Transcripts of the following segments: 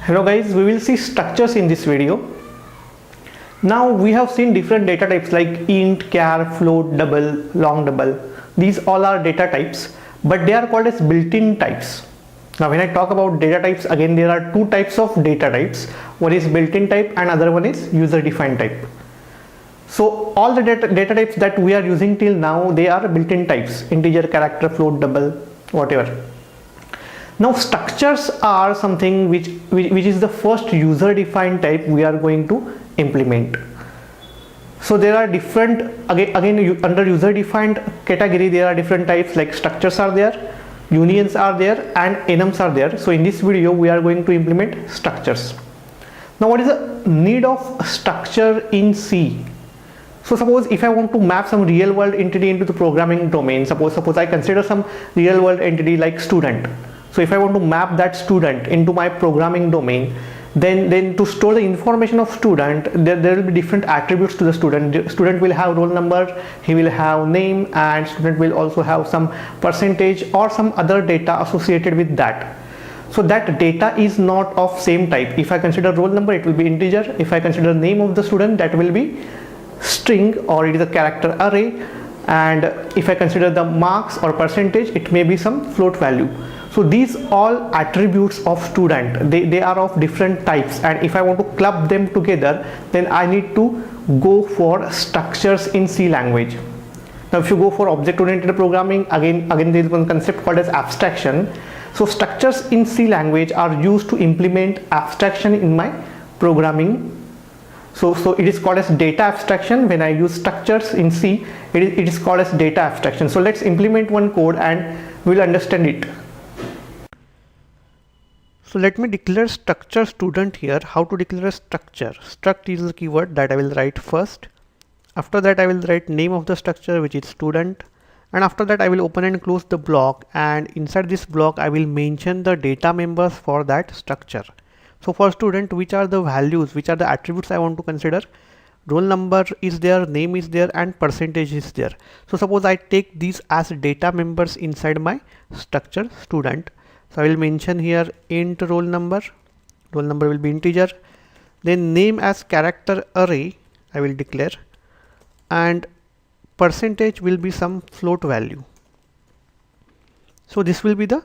Hello guys, we will see structures in this video. Now we have seen different data types like int, char, float, double, long double. These all are data types, but they are called as built-in types. Now when I talk about data types, again there are two types of data types. One is built-in type and other one is user-defined type. So all the data types that we are using till now, they are built-in types: integer, character, float, double, whatever. Now structures are something which is the first user-defined type we are going to implement. So there are different, again under user-defined category there are different types, like structures are there, unions are there, and enums are there. So in this video we are going to implement structures. Now what is the need of structure in C? So suppose if I want to map some real world entity into the programming domain, suppose I consider some real world entity like student. So if I want to map that student into my programming domain, then to store the information of student, there will be different attributes to the student. The student will have roll number, he will have name, and student will also have some percentage or some other data associated with that. So that data is not of same type. If I consider roll number, it will be integer. If I consider name of the student, that will be string, or it is a character array. And if I consider the marks or percentage, it may be some float value. So these all attributes of student, they are of different types, and if I want to club them together, then I need to go for structures in C language. Now if you go for object oriented programming, again there is one concept called as abstraction. So structures in C language are used to implement abstraction in my programming. So it is called as data abstraction. When I use structures in C, it is called as data abstraction. So let's implement one code and we will understand it. So let me declare structure student here. How to declare a structure? Struct is the keyword that I will write first. After that I will write name of the structure, which is student, and after that I will open and close the block, and inside this block I will mention the data members for that structure. So for student, which are the values, which are the attributes I want to consider? Roll number is there, name is there, and percentage is there. So suppose I take these as data members inside my structure student. So I will mention here int roll number will be integer, then name as character array I will declare, and percentage will be some float value. So this will be the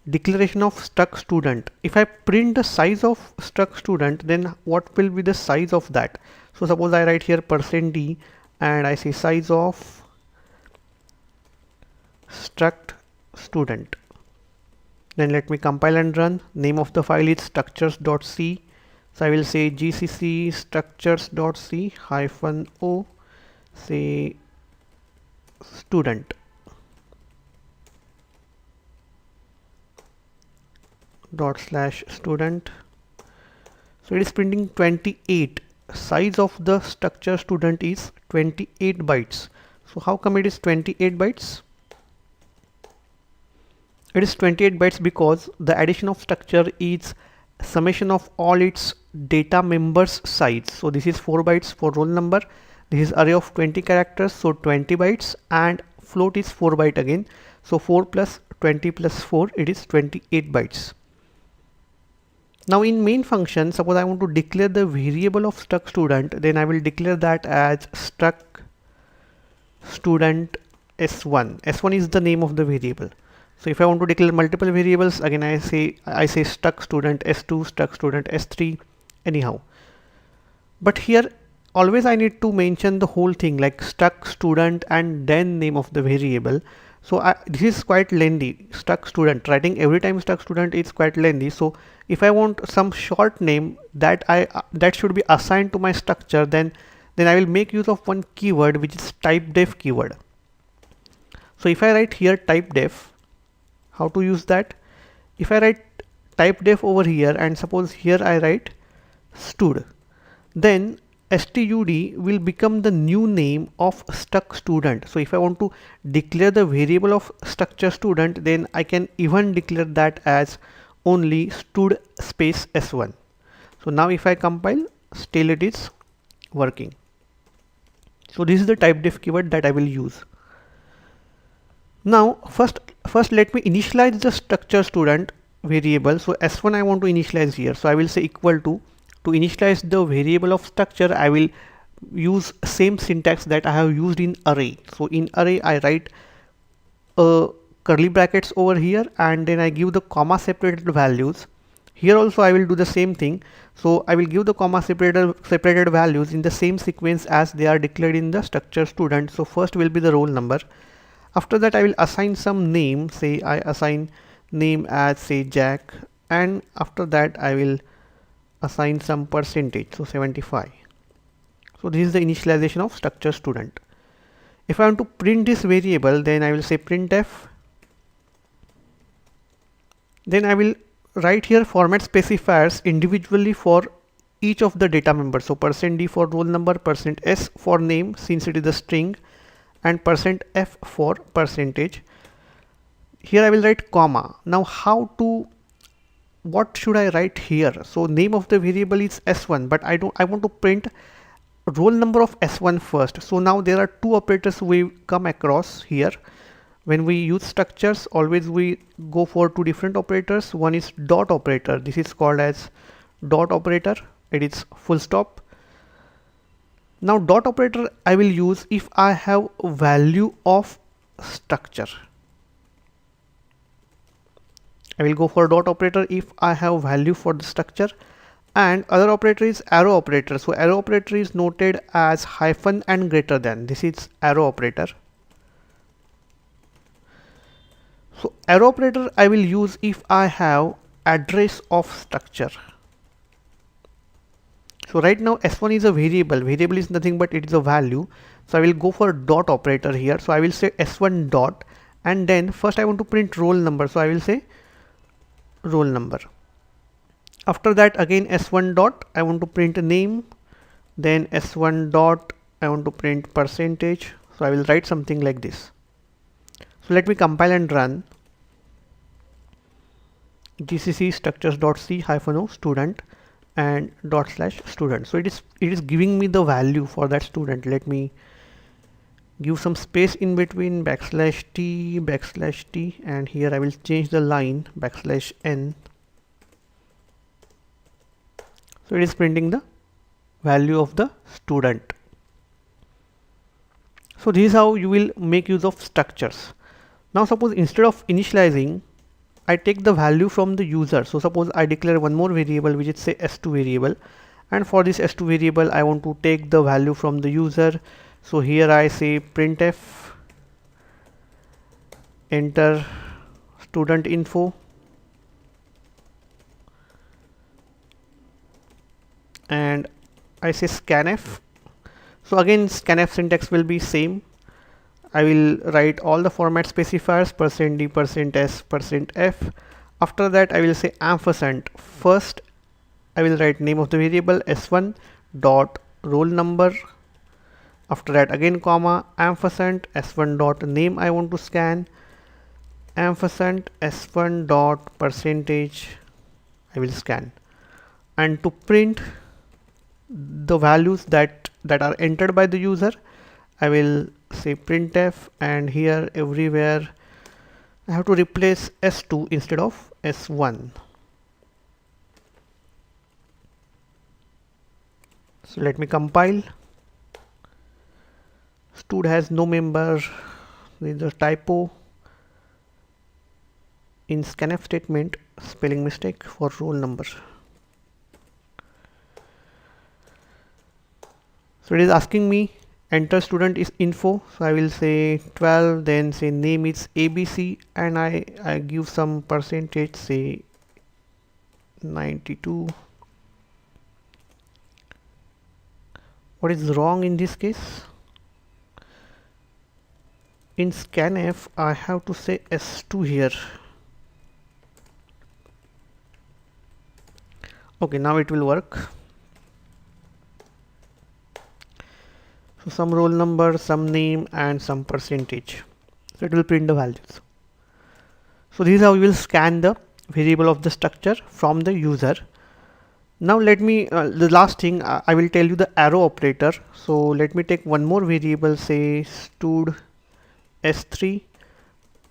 declaration of struct student. If I print the size of struct student, then what will be the size of that? So suppose I write here %d and I say size of struct student. Then let me compile and run. Name of the file is structures.c. So I will say gcc structures.c -o, say student /student. So it is printing 28. Size of the structure student is 28 bytes. So how come it is 28 bytes? It is 28 bytes because the addition of structure is summation of all its data members size. So this is 4 bytes for roll number. This is array of 20 characters, so 20 bytes, and float is 4 byte again. So 4 plus 20 plus 4, it is 28 bytes. Now in main function, suppose I want to declare the variable of struct student, then I will declare that as struct student s1. S1 is the name of the variable. So if I want to declare multiple variables, again I say struct student s2, struct student s3, anyhow. But here always I need to mention the whole thing, like struct student and then name of the variable. So this is quite lengthy. Struct student, writing every time struct student is quite lengthy. So if I want some short name that should be assigned to my structure, then I will make use of one keyword, which is typedef keyword. So if I write here typedef, how to use that? If I write typedef over here and suppose here I write stud, then stud will become the new name of struct student. So if I want to declare the variable of structure student, then I can even declare that as only stud space s1. So now if I compile, still it is working. So this is the typedef keyword that I will use. Now first let me initialize the structure student variable. So s1 I want to initialize here, so I will say equal to initialize the variable of structure. I will use same syntax that I have used in array. So in array I write curly brackets over here, and then I give the comma separated values. Here also I will do the same thing. So I will give the comma separated values in the same sequence as they are declared in the structure student. So first will be the roll number. After that I will assign some name, say I assign name as say Jack, and after that I will assign some percentage, so 75. So this is the initialization of structure student. If I want to print this variable, then I will say printf. Then I will write here format specifiers individually for each of the data members. So %d for roll number, %s for name since it is a string, and %f for percentage. Here I will write comma. Now what should I write here? So name of the variable is s1, but I want to print roll number of s1 first. So now there are two operators we come across here. When we use structures, always we go for two different operators. One is dot operator. This is called as dot operator. It is full stop. Now dot operator I will use if I have value of structure. I will go for dot operator if I have value for the structure. And other operator is arrow operator. So arrow operator is noted as hyphen and greater than. This is arrow operator. So arrow operator I will use if I have address of structure. So right now s1 is a variable. Variable is nothing but it is a value. So I will go for dot operator here. So I will say s1 dot, and then first I want to print roll number. So I will say roll number. After that again s1 dot I want to print a name, then s1 dot I want to print percentage. So I will write something like this. So let me compile and run. gcc structures.c -o student and /student. So it is giving me the value for that student. Let me give some space in between, /t, and here I will change the line \n. So it is printing the value of the student. So this is how you will make use of structures. Now suppose instead of initializing, I take the value from the user. So suppose I declare one more variable which is say s2 variable, and for this s2 variable I want to take the value from the user. So here I say printf enter student info, and I say scanf. So again scanf syntax will be same. I will write all the format specifiers %d, %s, %f. After that I will say ampersand. First I will write name of the variable s1 dot roll number. After that again comma ampersand s1 dot name I want to scan, ampersand s1 dot percentage I will scan. And to print the values that are entered by the user, I will say printf, and here everywhere I have to replace s2 instead of s1. So let me compile. Stud has no member. There is a typo in scanf statement, spelling mistake for roll number. So it is asking me enter student is info. So I will say 12, then say name is ABC, and I give some percentage, say 92. What is wrong in this case? In scanf I have to say s2 here. Okay, now it will work. So some roll number, some name, and some percentage. So it will print the values. So this is how you will scan the variable of the structure from the user. Now let me the last thing I will tell you the arrow operator. So let me take one more variable, say stud s3,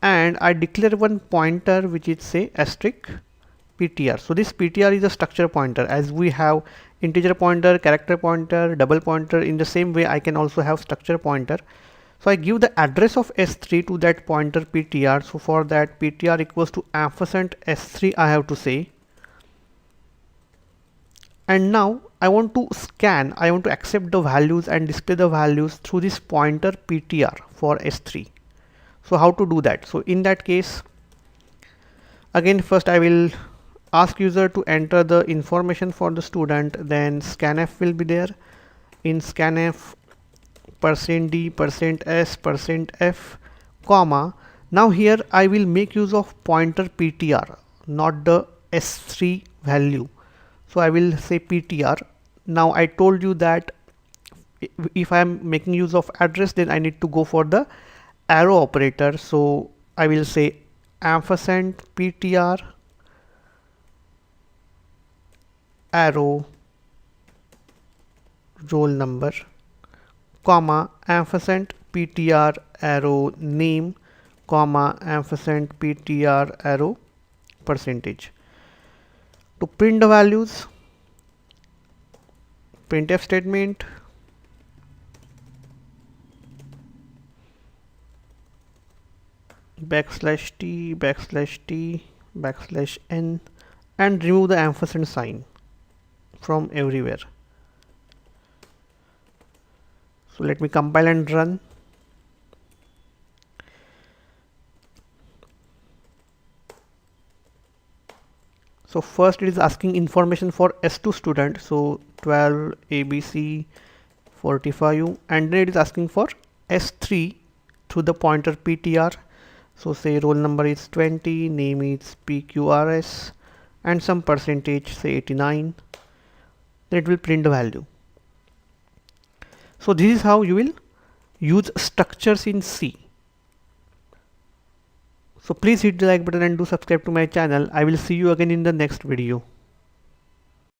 and I declare one pointer which is say asterisk. ptr. So this ptr is a structure pointer. As we have integer pointer, character pointer, double pointer, in the same way I can also have structure pointer. So I give the address of s3 to that pointer ptr. So for that, ptr equals to ampersand s3 I have to say. And now I want to scan, I want to accept the values and display the values through this pointer ptr for s3. So how to do that? So in that case, again first I will ask user to enter the information for the student, then scanf will be there. In scanf, %d, %s, %f, comma. Now here I will make use of pointer ptr, not the s3 value. So I will say ptr. Now I told you that if I am making use of address, then I need to go for the arrow operator. So I will say ampersand ptr arrow roll number, comma, ampersand ptr arrow name, comma, ampersand ptr arrow percentage. To print the values, printf statement, \t, \t, \n, and remove the ampersand sign from everywhere. So let me compile and run. So first it is asking information for S2 student, so 12 ABC 45U, and then it is asking for S3 through the pointer ptr. So say roll number is 20, name is PQRS, and some percentage, say 89. Then it will print the value. So this is how you will use structures in C. So please hit the like button and do subscribe to my channel. I will see you again in the next video.